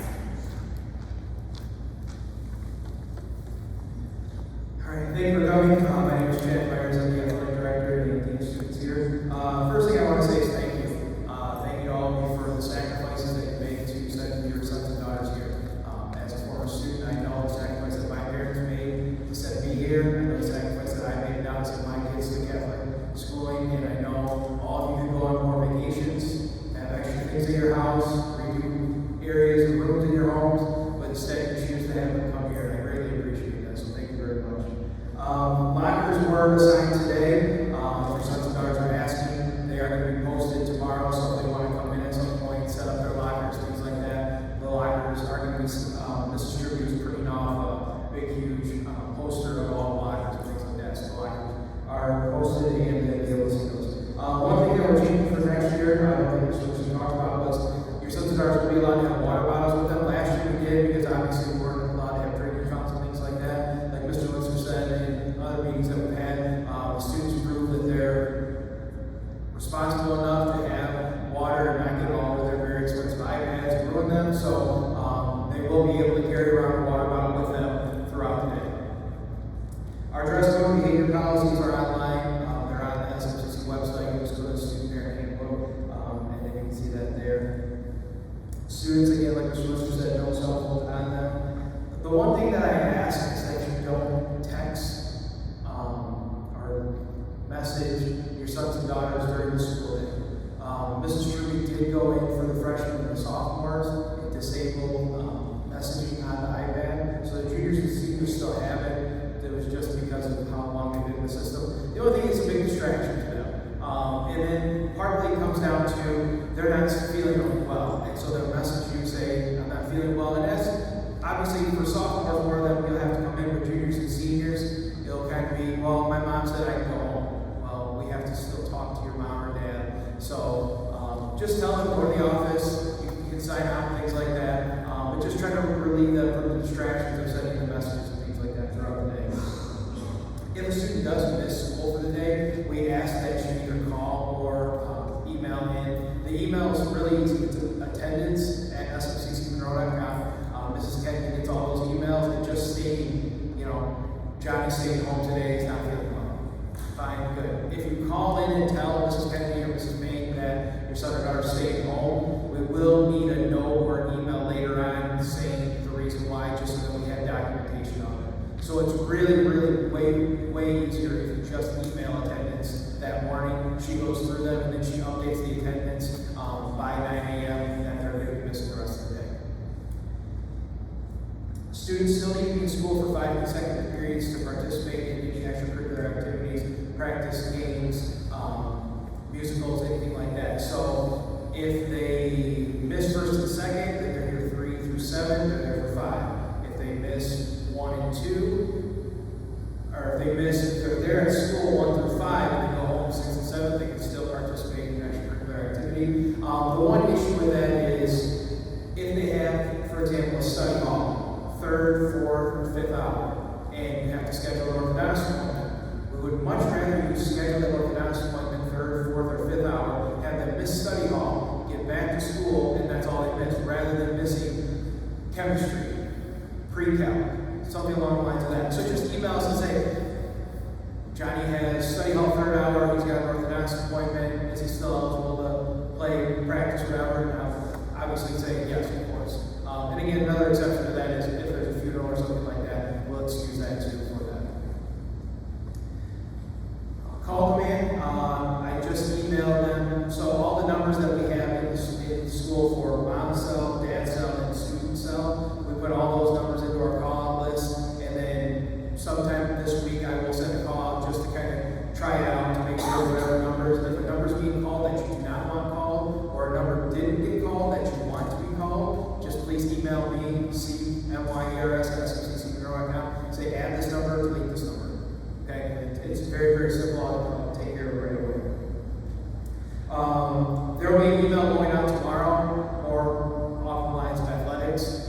All right, thank you for coming. My name is Chad Myers. I'm the athletic director and the dean of students here. First thing I want to say is thank you. Thank you to all of you for the sacrifices that you made to send your sons and daughters here. As a former student, I know the sacrifice that my parents made to send me here. I know the sacrifice that I made now to send my kids to Catholic schooling. And I know all of you who go on more vacations, have extra things in your house, redo areas and rooms in your homes, but instead you choose to have them come here. And I greatly appreciate that, so thank you very much. Lockers were assigned today. Your sons and daughters are asking. They are going to be posted tomorrow, so if they want to come in at some point, set up their lockers, things like that. The lockers are going to be, Mrs. Tribute is printing off a big, huge poster of all the lockers and things like that. So the lockers are posted and they'll be able to see those. One thing that we're changing for next year, I don't think this was talked about, was your sons and daughters will be allowed to have water bottles with them. Last year we did, because obviously we weren't allowed to have drinking fountains and things like that. Like Mr. Lister said in other meetings that we've had, the students prove that they're responsible enough to have water and not get all over their very expensive iPads and ruin them. So they will be able to carry around a water bottle with them throughout the day. Our dress code behavior policies are online. They're on the SMCC website. You just go to the student parent handbook, and then you can see that there. Students, again, like Mr. Lister said, no cell phones on them. The one thing that I ask is that you don't text or message your sons and daughters during the school day. Mrs. Truby did go in for the freshmen and the sophomores and disable messaging on the iPad, so the juniors and seniors still have it. It was just because of how long they've been in the system. The only thing is a big distraction to them. And then partly it comes down to they're not feeling well, and so they'll message you say, I'm not feeling well, and that's obviously for sophomores more that you'll have to come in with juniors and seniors. It'll kind of be, well, my mom said I can go home. Well, we have to still talk to your mom or dad. So just tell them, go to the office, you can sign out, things like that. But just try to relieve them from the distractions of sending the messages and things like that throughout the day. If a student does miss school for the day, we ask that you either call or email in. The email is really easy. It's attendance at SMCCMonroe.com. Mrs. Kennedy gets all those emails and just stating, you know, Johnny stayed home today, he's not feeling well. Fine, good. If you call in and tell Mrs. Kennedy or Mrs. Main that your son or daughter stayed home, we will need a note or an email later on saying the reason why, just so that we have documentation of it. So it's really, really way easier if you just email attendance that morning. She goes through them and then she updates the attendance by 9 a.m. and then they're going to be missing the rest of the day. Students still need to be in school for 5 consecutive periods to participate in any extracurricular activities, practice games, musicals, anything like that. So if they miss first and second, then they're here 3 through 7, they're there for 5. If they miss 1 and 2, or if they're there at school 1 through 5 and they go home 6 and 7, they can still participate in extracurricular activity. The one issue with that is if they have, for example, a study hall, 3rd, 4th, or 5th hour, and you have to schedule an orthodontist appointment. We would much rather you schedule an orthodontist appointment 3rd, 4th, or 5th hour, have them miss study hall, get back to school, and that's all they miss, rather than chemistry, pre-calc, something along the lines of that. So just email us and say, Johnny has study hall third hour, he's got an orthodontist appointment, is he still eligible to play, practice, whatever? And I'll obviously say yes, of course. And again, another exception to that is if there's a funeral or something like that, we'll excuse that too for that. Call command, I just emailed them, so all the numbers that we have in the school for mom's cell, dad's cell, and student cell, we put all those numbers into our call out list, and then sometime this week I will send a call out just to kind of try it out to make sure whatever numbers, if a number's being called that you do not want called, or a number didn't get called that you want to be called, just please email me, cmyers@smcc Monroe.com, say add this number, delete this number. Okay, it's very, very simple. I'll take care of it right away. There will be an email going out tomorrow, or off the lines of athletics.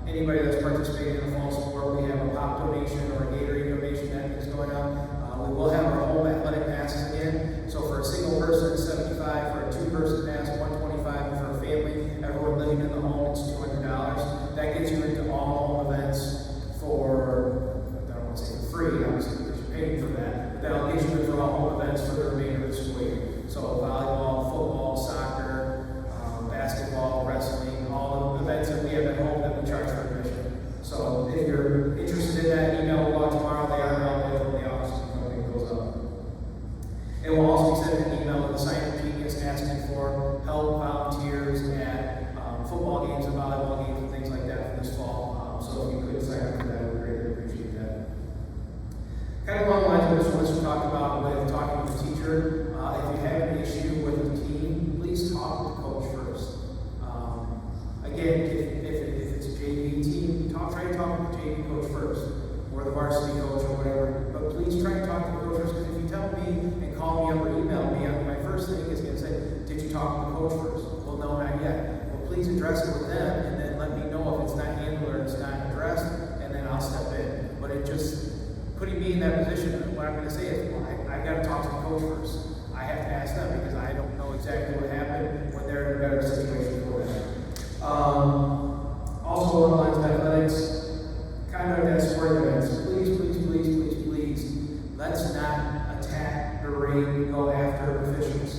Anybody that's participating in a fall sport, we have a pop donation or a Gatorade donation that is going out. We will have our home athletic passes again. So for a single person, $75. For a two-person pass, $125. And for a family, everyone living in the home, it's $200. That gets you into all home events for, I don't want to say for free, obviously, because you're paying for that. But that'll get you in for all home events for the remainder of the school year. So volleyball, football, soccer, basketball, wrestling, all the events that we have at home that we charge for admission. So if you're interested in that, email will go out tomorrow. They are available in the office when it goes up. And we'll also be sending an email to the sign-up genius asking for help, volunteers at football games and volleyball games and things like that for this fall. So if you could sign up for that, we greatly appreciate that. Kind of along the lines of this one we talked about with talking with the teacher. If you have an issue with the team, please talk with the coach first. Again, if it's a JV team, try to talk with the JV coach first, or the varsity coach or whatever. But please try to talk to the coach first, because if you tell me and call me up or email me, my first thing is going to say, did you talk to the coach first? Well, no, not yet. Well, please address it with them, and then let me know if it's not handled or it's not addressed, and then I'll step in. But it just, putting me in that position, what I'm going to say is, well, I've got to talk to the coach first. I have to ask them, because I don't know exactly what happened when they're in a better situation for that. Also along the lines of athletics, conduct at sport events. Please, let's not attack, berate, go after officials.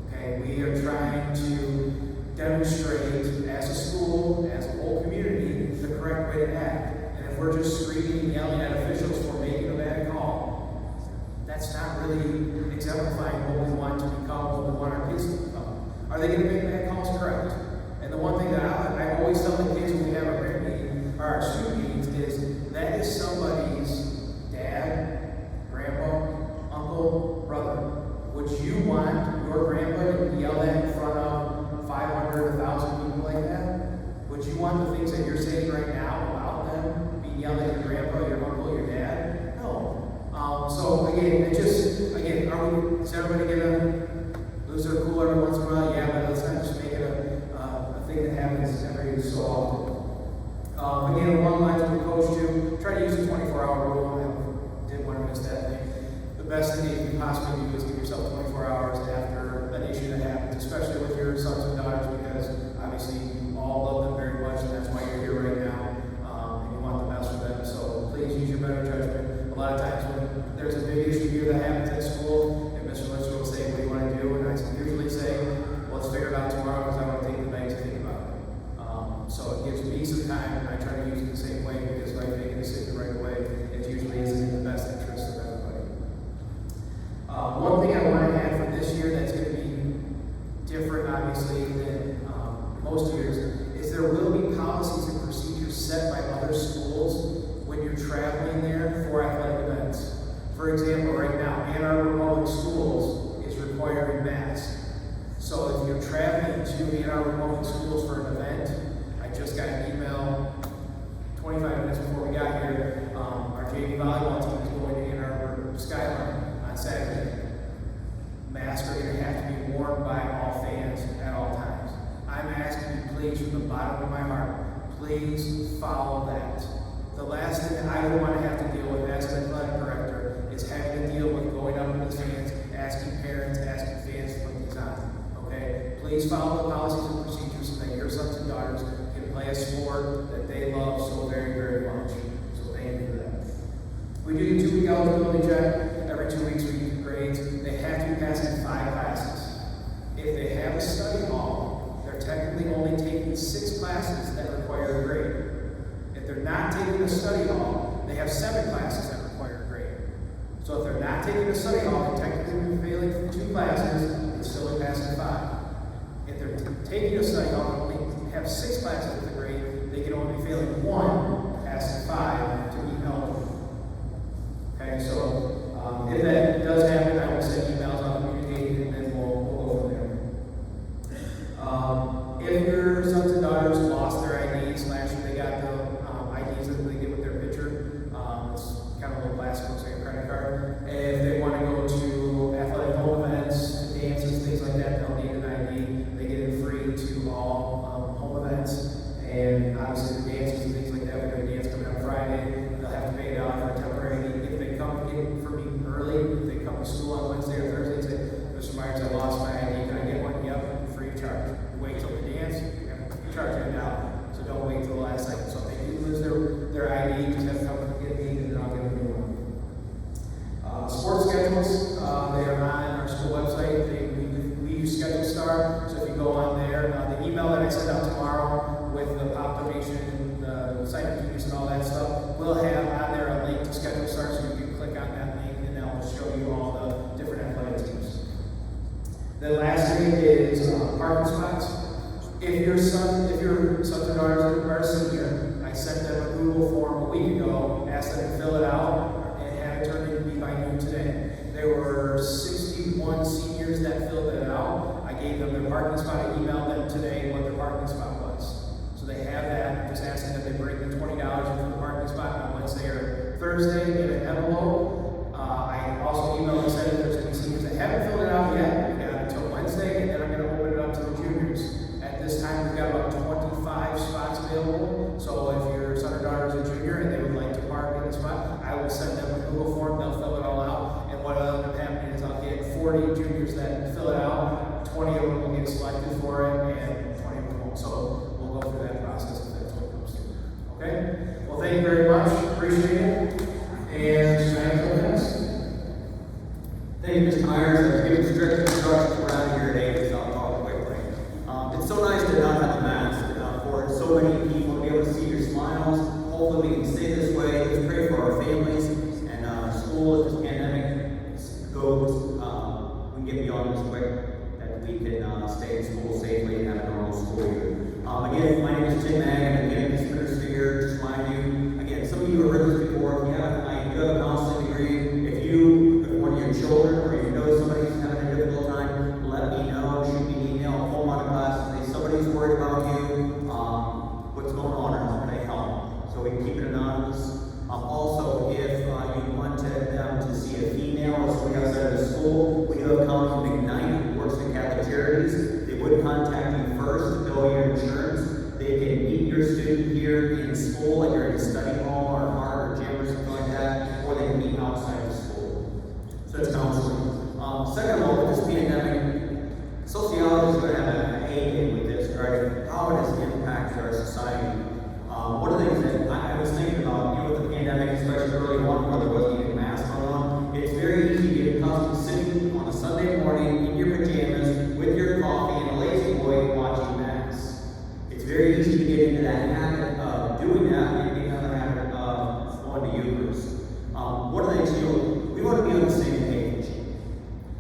Okay, we are trying to demonstrate as a school, as a whole community, the correct way to act. And if we're just screaming and yelling at officials for making a bad call, that's not really exemplifying what we want to become, what we want our kids to become. Are they going to make bad calls? Correct. And the one thing that I always tell the kids when we have our parent meeting, or our student meetings, is that is somebody's dad, grandpa, uncle, brother. Would you want your grandpa to be yelled at in front of 500, 1,000 people like that? Would you want the things that you're saying right now about them being yelled at your grandpa, your uncle, your dad? No. So again, is everybody gonna lose their cool every once in a while? Yeah, but let's not just make it a thing that happens every so often. Again, along the lines of the coach too, try to use the 24-hour rule. I didn't want to miss that thing. The best thing that you can possibly do is give yourself 24 hours after an issue that happens, especially with your sons and daughters, because obviously you all love them very much, and that's why you're here right now, and you want the best for them. So please use your better judgment. A lot of times when there's a big issue here that happens at school, and Mr. Lister will say, what do you want to do? And I usually say, well, let's figure it out tomorrow, because I want to take the night to think about it. So it gives me some time, and I try to use it the same way, because if I make a decision right away, it usually isn't in the best interest of everybody. One thing I want to add for this year that's going to be different, obviously, than most years, is there will be policies and procedures set by other schools when you're traveling there for athletic events. For example, right now, Ann Arbor Public Schools is requiring masks. So if you're traveling to Ann Arbor Public Schools for an event, I just got an email 25 minutes before we got here. Our JV volleyball team is going to Ann Arbor Skyline on Saturday. Masks are going to have to be worn by all fans at all times. I'm asking you, please, from the bottom of my heart, please follow that. The last thing that I would want to have to deal with as an athletic director is having to deal with going up to the fans, asking parents, asking fans to put these on. Okay? Please follow the policies and procedures so that your sons and daughters can play a sport that they love so very, very much. So thank you for that. We do the 2-week eligibility check. Every 2 weeks we do grades. They have to be passing 5 classes. If they have a study hall, they're technically only taking 6 classes that require a grade. If they're not taking a study hall, they have 7 classes that require a grade. So if they're not taking a study hall, they're technically failing for 2 classes, they still be passing 5. If they're taking a study hall and only have 6 classes with a grade, they can only be failing 1, passing 5 to be eligible. Okay, so if that does happen, I will send emails, I'll communicate, and then we'll go from there. If your sons and daughters lost their IDs last year, they got the IDs that they get with their picture. It's kind of a little plastic, looks like a credit card. If they want to go to athletic home events, dances, things like that, they'll need an ID. They get it free to all home events. And obviously the dances and things like that, we're going to dance coming up Friday. They'll have to pay it out for a temporary ID. If they come in for me early, if they come to school on Wednesday or Thursday and say, Mr. Myers, I lost my ID, can I get one? Yep, free of charge. Wait till the dance, you're going to charge it now. So don't wait till the last second. So if they do lose their ID, just have to come and get me, and then I'll give them a new one. Sports schedules, they are on our school website. We use Schedule Star, so if you go on there, the email that I send out tomorrow with the pop donation, the sign-up fees and all that stuff, we'll have on there a link to Schedule Star, so you can click on that link, and that will show you all the different athletic teams. The last thing is parking spots. If your sons and daughters are a senior, I sent them a Google form a week ago, asked them to fill it out, and have it turned in to me by noon today. There were 61 seniors that filled it out. I gave them their parking spot. I emailed them today what their parking spot was. So they have that. I'm just asking that they bring the $20 in for the parking spot on Wednesday or Thursday in an envelope. I also emailed and said if there's any seniors that haven't filled it out yet, we've got until Wednesday, and then I'm going to open it up to the juniors. At this time, we've got about 25 spots available. So if your son or daughter is a junior and they would like to park in the spot, I will send them a Google form. They'll fill it all out. And what will end up happening is I'll get 40 juniors that fill it out. 20 of them will get selected for it, and 20 of them won't. So we'll go through that process if that's what comes to. Okay? Well, thank you very much. Appreciate it. And thanks. Thank you, Mr. Myers. I've given strict instructions around here today, so I'll talk quickly. It's so nice to not have a mask for so many people to be able to see your smiles. Hopefully we can stay this way. Let's pray for our families and school as this pandemic goes. We can get beyond this quick, that we can stay in school safely and have a normal school year. Again, my name is Ncaa, and again, this minister here, just remind you, again, some of you have heard this before. If you have a counseling degree, if one of your children or you know somebody's having a difficult time, let me know. Shoot me an email, home out of class, say somebody's worried about you, what's going on, or how can I help? So we can keep it anonymous. Also, if you wanted them to see a female or somebody outside of the school, we do have Council McKnight who works in Catholic Charities. They would contact you first to bill your insurance. They can meet your student here in school, like you're in a study hall or art or gym or something like that, or they can meet outside of school. So that's counseling. Second of all, with this pandemic, sociologists are going to have an A with this, regarding how it has impacted our society. One of the things that I was thinking about, with the pandemic, especially early on, where there wasn't even masks on, it's very easy to get accustomed to sitting on a Sunday morning in your pajamas with your coffee and a lazy boy watching Mass. It's very easy to get into that habit of doing that and get another habit of going to Eucharist. One of the things, we want to be on the same page.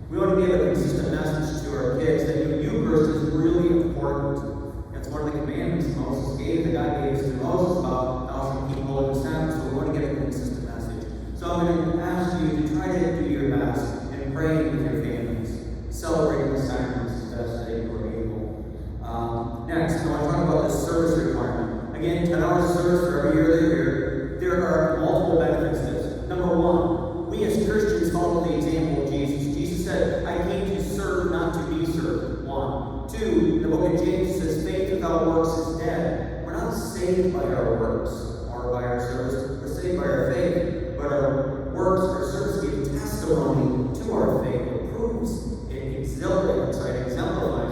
We want to give a consistent message to our kids that Eucharist is really important. That's one of the commandments Moses gave, that God gave us to Moses about how to keep holy the Sabbath, so we want to give a consistent message. So I'm going to ask you to try to do your best and pray with your families, celebrating the sacraments as best as you are able. Next, I want to talk about the service requirement. Again, 10 hours of service for every year they're here. There are multiple benefits to this. Number one, we as Christians follow the example of Jesus. Jesus said, I came to serve, not to be served. 1. 2, the book of James says, faith without works is dead. We're not saved by our works or by our service. We're saved by our faith. But our works, our service, give testimony to our faith. It proves, it exemplifies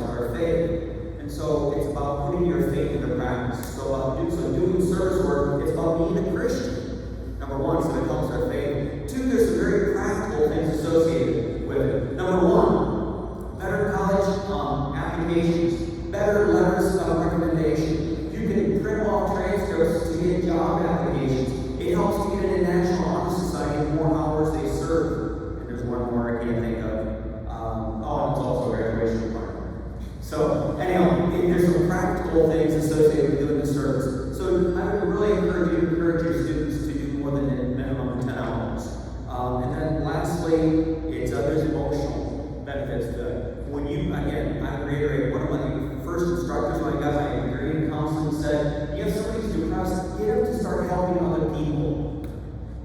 our faith. And so it's about putting your faith into practice. So about doing service work, it's about being a Christian. Number one, so it helps our faith. Two, there's some very practical things associated with it. Number one, better college applications, better letters of recommendation. You can print off transcripts to get job applications. It helps to get into National Honor Society the more hours they serve. And there's one more I can't think of. And it's also a graduation requirement. So, anyhow, there's some practical things associated with doing the service. So, I would really encourage your students to do more than a minimum of 10 hours. And then lastly, there's emotional benefits to it. When you, again, I reiterate, one of my first instructors when I got my degree in counseling said, you have somebody's depressed, get them to start helping other people.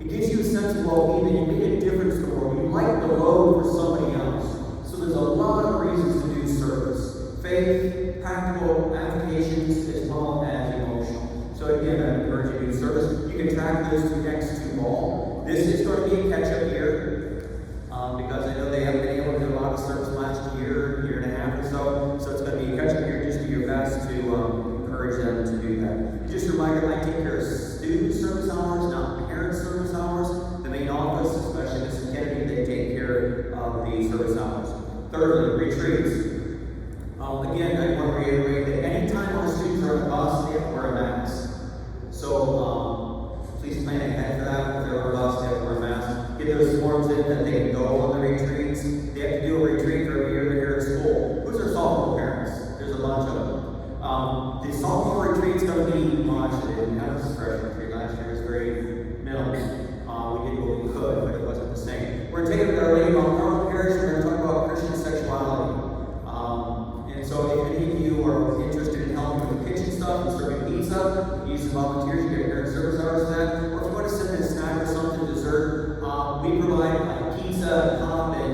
It gives you a sense of well-being that you make a difference in the world. You lighten the load for somebody else. So there's a lot of reasons to do service. Faith, practical applications, as well as emotional. So again, I encourage you to do service. You can track those two next to all. This is going to be a catch-up year. Because I know they haven't been able to do a lot of service last year and a half or so. So it's going to be a catch-up year. Just do your best to encourage them to do that. Just a reminder, I take care of student service hours, not parent service hours. The main office, especially Mrs. Kennedy, they take care of the service hours. Thirdly, retreats. Again, I want to reiterate that anytime our students are on the bus, they have to wear a mask. So please plan ahead for that. If they're on a bus, they have to wear a mask. Get those forms in that they can go on the retreats. They have to do a retreat for every year they're here at school. Who's our sophomore parents? There's a bunch of them. The sophomore retreat's going to be much. They didn't have a freshman retreat last year. It was very minimal. We did what we could, but it wasn't the same. We're going to take it to Our Lady of Mount Carmel Parish. We're going to talk about Christian sexuality. And so if any of you are interested in helping with the kitchen stuff and serving pizza, use some volunteers, you get parent service hours for that. Or if you want to send in a snack or something, dessert, we provide like pizza, pop, and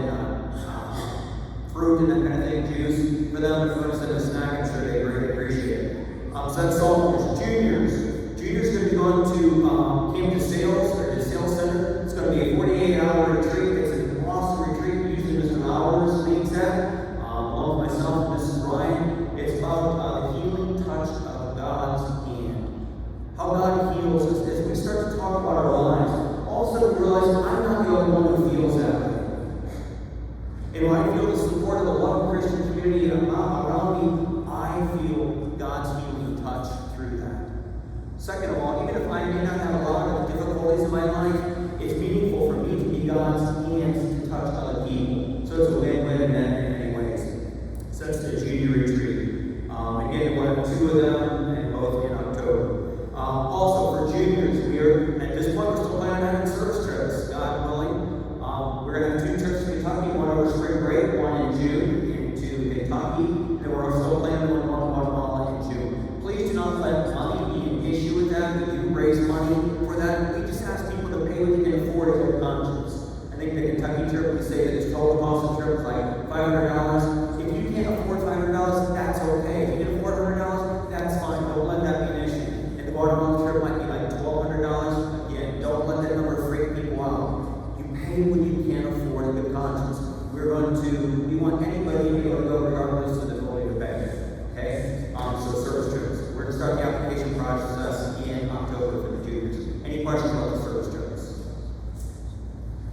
fruit and that kind of thing, juice for them. If you want to send a snack, I'm sure they greatly appreciate it. So that's sophomores. Juniors. Juniors are going to be going to Camp DeSales, or DeSales Center. It's going to be a 48-hour retreat. It's an awesome retreat. Usually Mr. Hours leads that. Along with myself and Mrs. Ryan. It's about the healing touch of God's hand. How God heals us as we start to talk about our lives. Also realize I'm not the only one who feels that way. And when I feel the support of the loving Christian community around me, I feel God's healing touch through that. Second of all, even if I may not have a lot of difficulties in my life, it's meaningful for me to be God's hands to touch other people. So it's a win-win in many ways. So that's the junior retreat. Again, we'll have two of them, and both in October. Also, for juniors, we are, at this point, we're still planning on having service trips, God willing. We're going to have 2 trips to Kentucky, one over spring break, one in June into Kentucky, and we're still planning on one to Guatemala in June. Please do not let money be an issue with that. We do raise money for that. We just ask people to pay what they can afford at their conscience. I think the Kentucky trip, we say that its total cost of the trip is like $500. If you can't afford $500, that's okay. If you can afford $100, that's fine. Don't let that be an issue. And the Guatemala trip might be like $1,200. Again, don't let that number freak people out. You pay what you can afford at good conscience. We want anybody to be able to go regardless of the ability to pay. Okay? So service trips. We're going to start the application process in October for the juniors. Any questions about the service trips?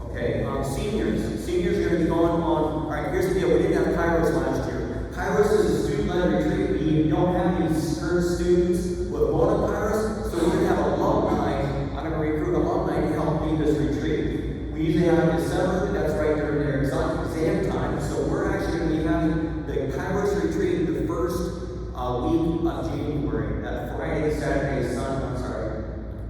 Okay, seniors. Seniors are going to be going on. All right, here's the deal. We didn't have Kairos last year. Kairos is a student-led retreat. We don't have any current students with going on Kairos, so we're going to have alumni. I'm going to recruit alumni to help lead this retreat. We usually have in December, that's right during their exam time. So we're actually going to be having the Kairos retreat the first week of January. That Friday, Saturday,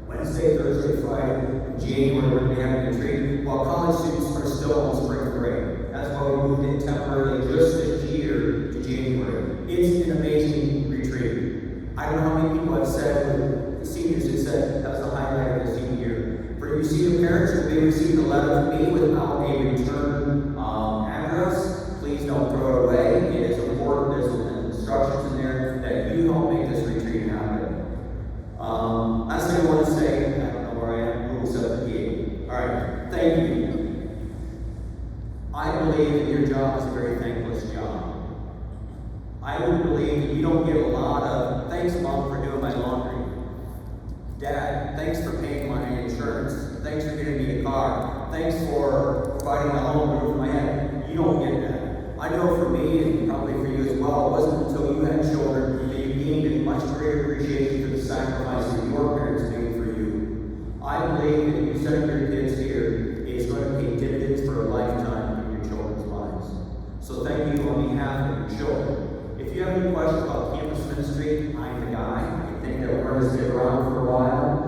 Wednesday, Thursday, Friday, January, we're going to be having a retreat while college students are still on spring break. That's why we moved it temporarily just this year to January. It's an amazing retreat. I don't know how many people have said, seniors have said, that was the highlight of the senior year. For you senior parents who may receive a letter from me without a return address, please don't throw it away. It is important. There's instructions in there that you help make this retreat happen. Last thing I want to say, I don't know where I am, Rule 78. Alright, thank you. I believe that your job is a very thankless job. I would believe that you don't get a lot of, thanks Mom for doing my laundry. appreciation for the sacrifice that your parents made for you. I believe that you sending your kids here is going to pay dividends for a lifetime in your children's lives. So thank you on behalf of your children. If you have any questions about campus ministry, I'm the guy. I think that we're going to stick around for a while.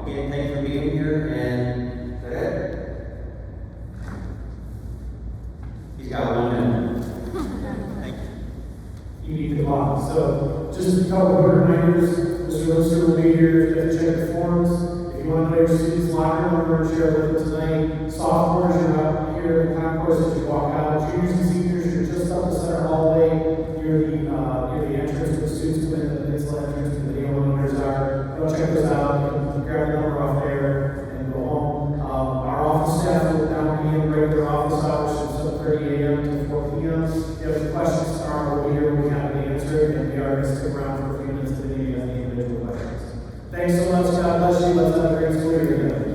Again, thank you for being here, and that's it. He's got 1 minute. Thank you. You need to block. So, just a couple of reminders. Mr. Lister will be here to check the forms. If you want to know your student's locker room, we're going to share with them tonight. Sophomores, you're out here in the concourse as you walk out. Juniors and seniors, you're just up the center hallway. Near the entrance where the students come in, the peninsula entrance, and the video monitors are. Go check those out. Grab the number off there and go home. Our office staff will now be in regular office hours from 7:30 a.m. to 4 p.m. If you have any questions tomorrow, we'll be here. We'll be happy to answer it, and we are going to stick around for a few minutes to any individual questions. Thanks so much. God bless you. Let's have a great school year together.